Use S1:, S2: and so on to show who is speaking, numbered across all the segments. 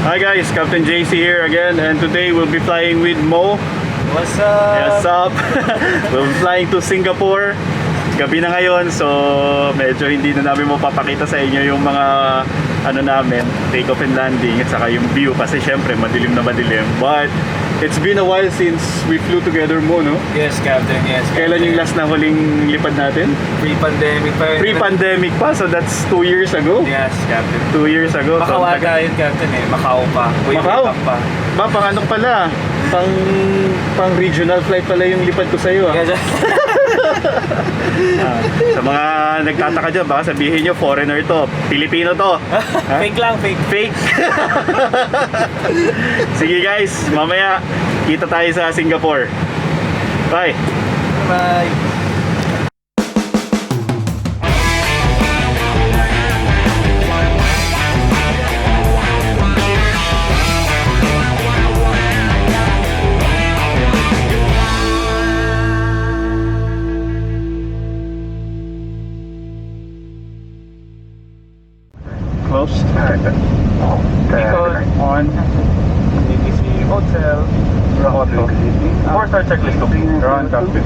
S1: Hi guys, Captain JC here again, and today we'll be flying with Mo.
S2: What's up?
S1: What's up? We'll be flying to Singapore. Gabi na ngayon, so medyo hindi na namin mapapakita sa inyo yung mga ano namin, take off and landing at saka yung view kasi syempre madilim na madilim. But it's been a while since we flew together, Mo, no?
S2: Yes, Captain. Yes, Captain.
S1: Kailan yung last na huling lipad natin?
S2: Pre-pandemic pa rin.
S1: Pre-pandemic pa, so that's 2 years ago.
S2: Yes, Captain.
S1: 2 years ago.
S2: Macau ata yun, Captain eh. Macau pa.
S1: Macau?
S2: Pa.
S1: Ba, pang ano pala? Pang regional flight pala yung lipad ko sa'yo.
S2: Yes.
S1: Sa mga nagtataka dyan, baka sabihin nyo foreigner to, Pilipino to.
S2: Fake lang, fake.
S1: Fake. Sige guys, mamaya kita tayo sa Singapore. Bye.
S2: Bye.
S1: Close.
S2: Because
S1: On.
S2: ABC Hotel.
S1: Auto.
S2: 4-star checklist complete.
S1: Run, Captain.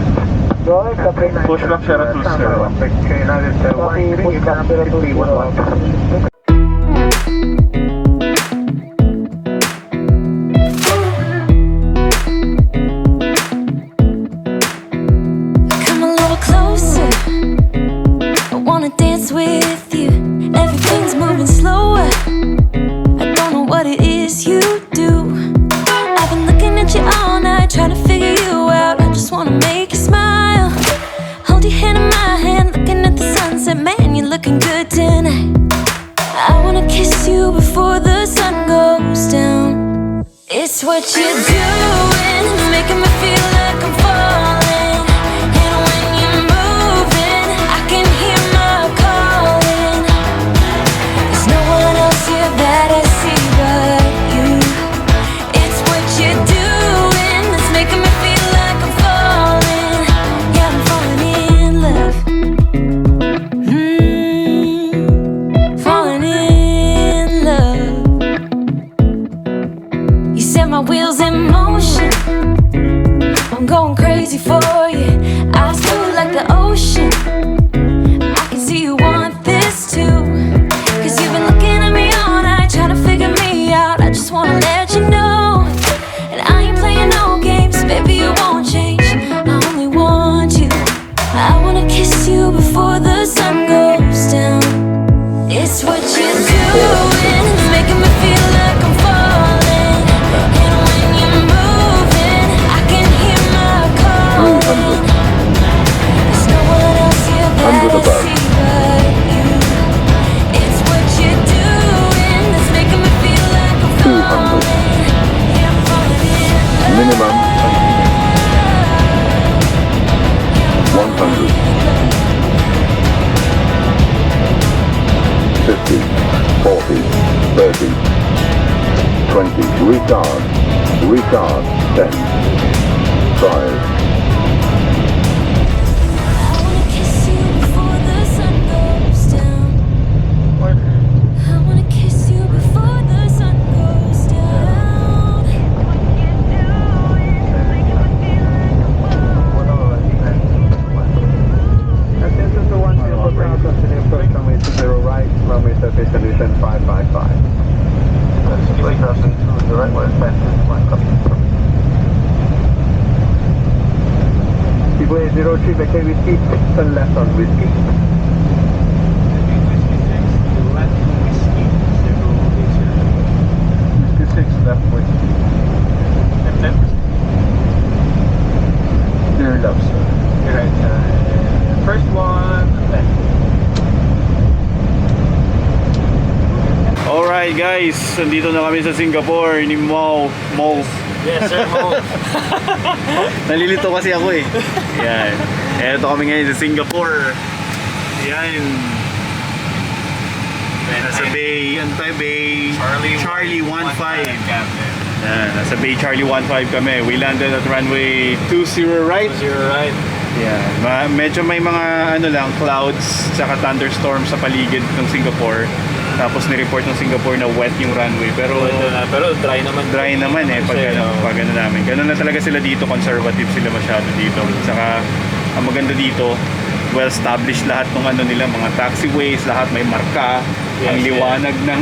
S1: Push back siya to 0.
S3: Come a little closer. I wanna dance with you. Everything's moving slower. I don't know what it is you do. I've been looking at you all night, trying to figure you out. I just wanna make you smile. Hold your hand in my hand, looking at the sunset. Man, you're looking good tonight. I wanna kiss you before the sun goes down. It's what you're doing, making me feel like I'm falling. And when you're moving, I can hear my calling. There's no one else here that I see but you. It's what you're doing that's making me feel like I'm falling. Yeah, I'm falling in love. Falling in love. You set my wheels in motion. I'm going crazy for you. Eyes blue like the ocean. I can see you want this too. Cause you've been looking at me all night, trying to figure me out. I just wanna let you know. And I ain't playing no games, baby, you won't change. I only want you. I wanna kiss you before the sun goes down. It's what you're doing, it's making me feel like I'm falling. And when you're moving, I can hear my calling. There's no one else here that I see but you. It's what you're doing that's making me feel like I'm falling. Yeah, I'm falling in love.
S4: Minimum 100, 50, 40, 30, 20, retard, 10, 5,
S3: I wanna kiss you before the sun goes down. I wanna kiss you before the sun goes down.
S4: Attention to 10 for ground continuous runway 20 right, runway surface solution 555. Runway crossing to the right, we're expecting 1 copy. Seaway 03, vacate whiskey, turn left on whiskey. Whiskey 6, left whiskey. Left. Dear love, sir.
S2: Right side. First one, left.
S1: Alright guys, nandito na kami sa Singapore ni Mo.
S2: Yes, sir, Mo.
S1: Nalilito kasi ako eh. Yan. Eto kami ngayon sa Singapore. Yan. Nasa Bay, ano tayo? Bay Charlie 15.
S2: Captain.
S1: Yan, nasa Bay Charlie 15 kami. We landed at runway 20 right.
S2: 20 right.
S1: Yeah, medyo may mga ano lang, clouds saka thunderstorm sa paligid ng Singapore. Tapos ni-report ng Singapore na wet yung runway. Pero
S2: dry naman.
S1: dry naman eh pag ano namin. Ganun na talaga sila dito, conservative sila masyado dito. Saka ang maganda dito, well established lahat ng ano nila, mga taxiways, lahat may marka, ang liwanag ng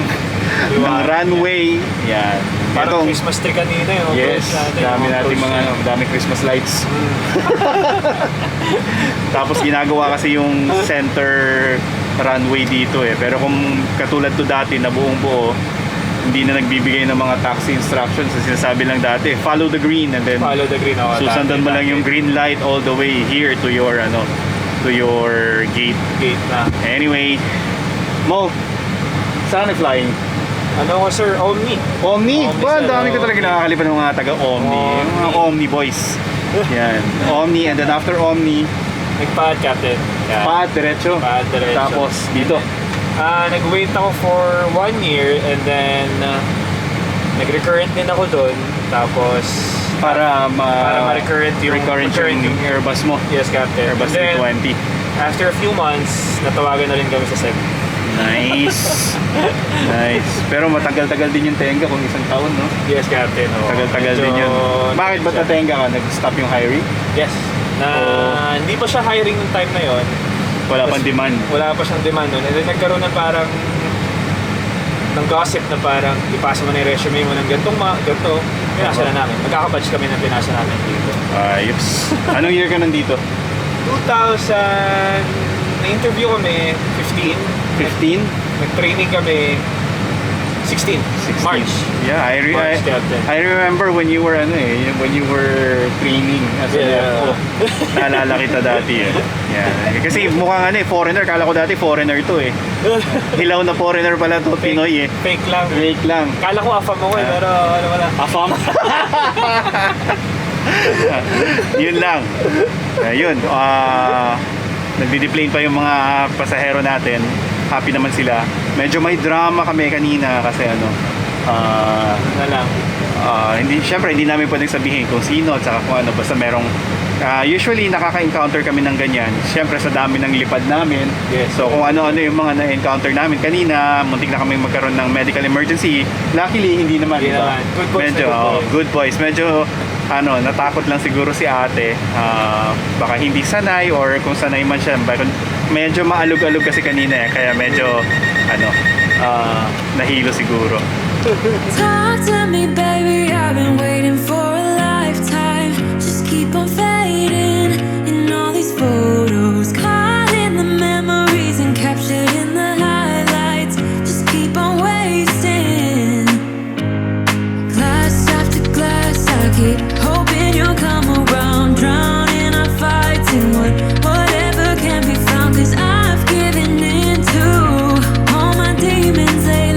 S1: runway. Yan.
S2: Parang Christmas tree kanina yung
S1: yes, dami natin dami Christmas lights. Tapos ginagawa kasi yung center runway dito eh. Pero kung katulad to dati na buong buo, hindi na nagbibigay ng mga taxi instructions. Sinasabi lang dati, follow the green, and then susundan mo lang yung green light all the way here to your gate
S2: na.
S1: Anyway, Mo, saan flying?
S2: Ano ko sir? Omni
S1: Ba, ang
S2: sir,
S1: dami ko talaga nakakalipan ng mga taga-Omni. Yung mga Omni boys. Yan. Omni, and then after Omni,
S2: nagpad captain.
S1: Pad, diretso. Tapos dito.
S2: Nag-wait ako for 1 year and then nag-recurrent din ako doon. Tapos
S1: Para
S2: ma-recurrent yung
S1: Airbus mo.
S2: Yes, captain.
S1: Airbus 320.
S2: After a few months, natawagan na rin kami sa SEC.
S1: Nice. Nice. Pero matagal-tagal din yung tenga kung isang taon, no?
S2: Yes, captain.
S1: Tagal-tagal din yun. Bakit ba tatenga ka? Nag-stop yung hiring?
S2: Yes. Hindi pa siya hiring ng time na yon.
S1: Wala pang demand.
S2: Wala pa siyang demand nun. And then nagkaroon ng parang ng gossip na parang ipasa mo na yung resume mo ng ganito. Pinasa na namin. Magkakabatch kami ng pinasa namin dito.
S1: Ayos. Anong year ka nandito?
S2: 2000... Na-interview kami 15. Nag-training kami 16. March.
S1: Yeah, I remember when you were when you were training as an FO. Naalala kita dati eh. Yeah. Kasi mukhang foreigner, kala ko dati foreigner to eh. Hilaw na foreigner pala to, Pinoy eh.
S2: Fake lang.
S1: Fake lang.
S2: Kala ko AFAM ako eh, pero wala.
S1: AFAM? Yun lang. Yun. Nagdi-deplane pa yung mga pasahero natin. Happy naman sila. Medyo may drama kami kanina kasi syempre hindi namin pwedeng sabihin kung sino at saka kung ano, basta merong usually nakaka-encounter kami ng ganyan. Syempre sa dami ng lipad namin.
S2: Yes.
S1: So kung ano-ano yung mga na-encounter namin kanina, muntik na kami magkaroon ng medical emergency. Luckily hindi naman. Diba? Good boys. Medyo natakot lang siguro si ate. Baka hindi sanay or kung sanay man siya, medyo maalog-alog kasi kanina eh. Kaya medyo nahilo siguro.
S3: Talk to me, baby. I've been waiting for a lifetime. Just keep on fading in all these photos, caught in the memories and captured in the highlights. Just keep on wasting glass after glass. I keep hoping you'll come around, drowning our fights in whatever can be found. 'Cause I've given in to all my demons lately.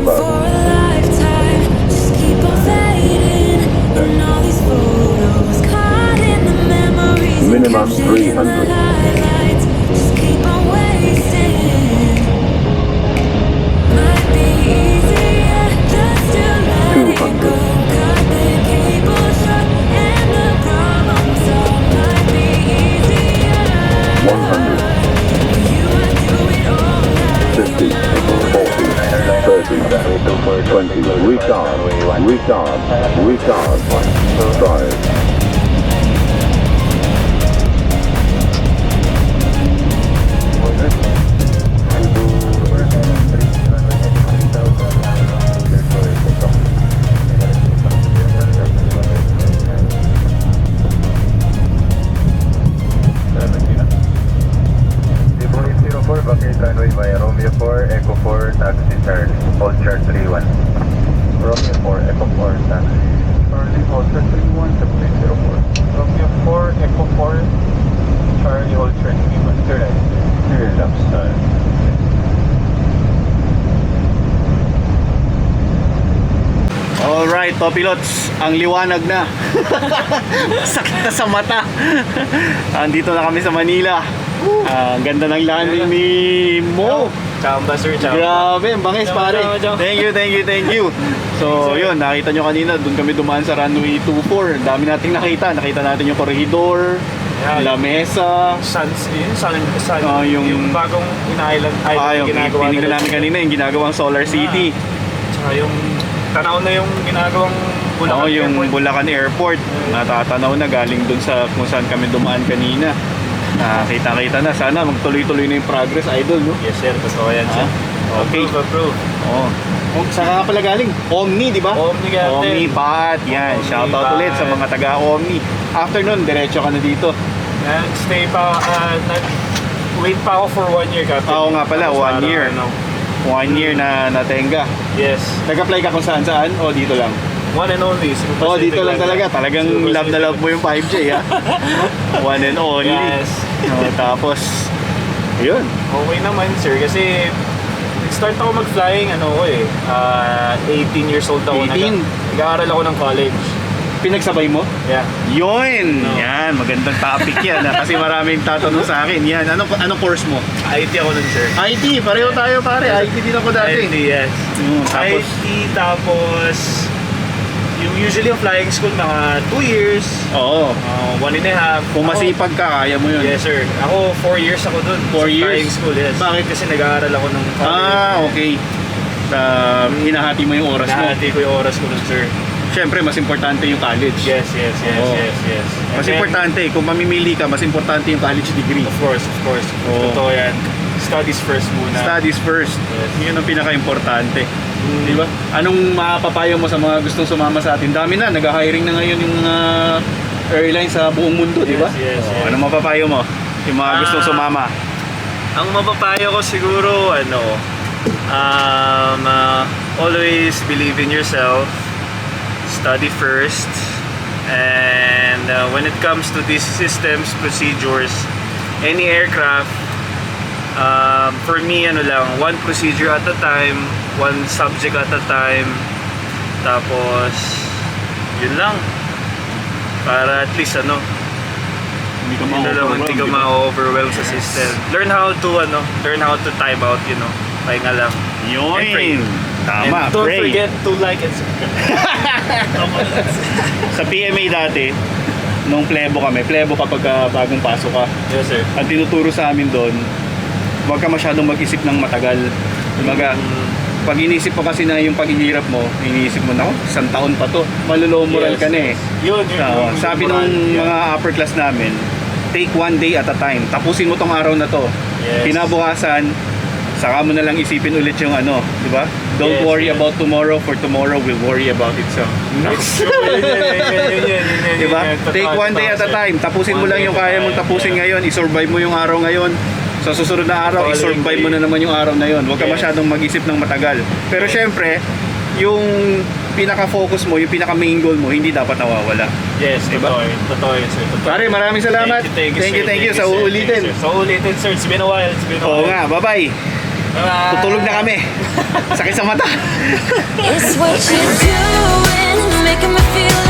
S3: for a lifetime. Just keep on fading in all these photos, caught in the memories and
S4: Minimum
S3: captured in the
S4: 300.
S3: highlights. Just keep on wasting. Might be easier just to let it go. Cut the cable short and the problem solved. Might be easier.
S4: 100.
S3: You I do it all night.
S4: 50, 40, 30, 20, retard, drive. Runway by Romeo 4, Echo 4, taxi turn, hold chart 31. Romeo 4, Echo 4, taxi. Charlie, hold chart 31, 7804. Romeo 4, Echo 4, Charlie, hold chart 31. Turn right. Clear laps.
S1: Alright, Topilots, ang liwanag na. Sakit na sa mata. Andito na kami sa Manila. Ang ganda ng landing ni Mo.
S2: Chamba sir, chamba.
S1: Grabe, ang bangis pare.
S2: Chamba.
S1: Thank you. So, yun, nakita nyo kanina, doon kami dumaan sa runway 24. Dami nating nakita. Nakita natin yung Corregidor,
S2: Yeah.
S1: La Mesa.
S2: Yung bagong in-island
S1: Yung
S2: ginagawa
S1: pinignan namin kanina, yung ginagawang Solar City.
S2: Tsaka yung tanaw na yung ginagawang Bulacan
S1: yung
S2: Airport.
S1: Bulacan Airport. Natatanaw na galing dun sa kung saan kami dumaan kanina. Kita-kita na. Sana magtuloy-tuloy na yung progress, idol, no?
S2: Yes sir, totoo yan sir.
S1: Okay.
S2: Approve.
S1: Oh. Saan ka pala galing? Omni, di ba?
S2: Omni ka
S1: Omni Pat. Yan.
S2: Omni
S1: Shoutout
S2: Pat.
S1: ulit sa mga taga-Omni. After nun, diretso ka na dito.
S2: Nag-stay pa, wait pa ako for 1 year, Captain.
S1: Oo nga pala,
S2: Tapos
S1: 1 year. 1 year na natenga.
S2: Yes.
S1: Nag-apply ka kung saan-saan? O dito lang?
S2: One and only. Super
S1: Oo,
S2: Pacific
S1: dito lang talaga. Talagang
S2: Super
S1: love na
S2: Pacific.
S1: love mo yung 5J, ha? One and only.
S2: Yes.
S1: Tapos, yun.
S2: Okay naman, sir. Kasi, start ako mag-flying, 18 years old ako.
S1: 18?
S2: Nag-aaral ako ng college.
S1: Pinagsabay mo?
S2: Yeah.
S1: Yun!
S2: No.
S1: Yan, magandang topic yan. Kasi maraming tatanong sa akin. Yan, anong course mo?
S2: IT ako nun, sir.
S1: IT, pareho tayo pare. IT din ako dati.
S2: IT, yes.
S1: Tapos,
S2: IT, tapos, yung usually yung flying school, mga 2 years,
S1: oo.
S2: 1.5.
S1: Kung masipag ka, kaya mo yun.
S2: Yes, sir. Ako, 4 years ako dun.
S1: 4
S2: sa
S1: years?
S2: Flying school, yes.
S1: Bakit?
S2: Kasi nag-aaral ako ng college.
S1: Okay. Hinahati mo yung oras mo.
S2: Nahati ko yung oras ko nun, sir.
S1: Siyempre, mas importante yung college.
S2: Yes.
S1: Oo. Mas
S2: And then,
S1: importante, kung mamimili ka, mas importante yung college degree.
S2: Of course.
S1: Oo.
S2: Totoo yan. Studies first muna.
S1: Studies first.
S2: Yes.
S1: Yun ang pinaka-importante. Di ba? Anong mapapayo mo sa mga gustong sumama sa atin? Dami na, nag-hiring na ngayon yung mga airlines sa buong mundo, di ba?
S2: Yes.
S1: Anong mapapayo mo? Yung mga gustong sumama?
S2: Ang mapapayo ko siguro, always believe in yourself, study first, and when it comes to these systems, procedures, any aircraft, for me, one procedure at a time, one subject at a time, tapos, yun lang. Para at least,
S1: Hindi ka
S2: hindi ka ma-overwhelm sa system. Learn how to time out, pahinga lang. And pray.
S1: Yun! Tama,
S2: And don't
S1: pray.
S2: forget to like and subscribe.
S1: Sa PMA dati, nung plebo kapag bagong pasok ka,
S2: Yes, sir.
S1: ang tinuturo sa amin doon, huwag ka masyadong mag-isip ng matagal. Kumbaga, pag inisip mo kasi na yung paghihirap mo, iniisip mo na, isang taon pa to, malulow moral ka na eh.
S2: Yun.
S1: Sabi nung mga upper class namin, take one day at a time. Tapusin mo tong araw na to.
S2: Yes.
S1: Kinabukasan, saka mo na lang isipin ulit yung di ba? Don't
S2: Yes,
S1: worry
S2: yes.
S1: about tomorrow, for tomorrow will worry about itself.
S2: It's true. Yun.
S1: Diba? Take one day at a time. Tapusin mo
S2: One
S1: lang
S2: day
S1: yung
S2: at a
S1: kaya
S2: time,
S1: mong tapusin
S2: yeah.
S1: ngayon. I-survive mo yung araw ngayon. Sa susunod na araw,
S2: Following
S1: i-survive mo
S2: day.
S1: na naman yung araw na yun. Huwag ka
S2: Yes.
S1: masyadong mag-isip ng matagal. Pero syempre, yung pinaka-focus mo, yung pinaka-main goal mo, hindi dapat nawawala.
S2: Yes,
S1: Diba?
S2: totoo yun, sir. Totoo.
S1: Pare, maraming salamat.
S2: Thank you, sir.
S1: Thank you sa
S2: sir.
S1: uulitin.
S2: Thank you, sir. Sa uulitin, sir. It's been a while.
S1: Oo nga, bye-bye. Tutulog na kami. Sakit sa mata.
S3: It's what you're doing, making me feel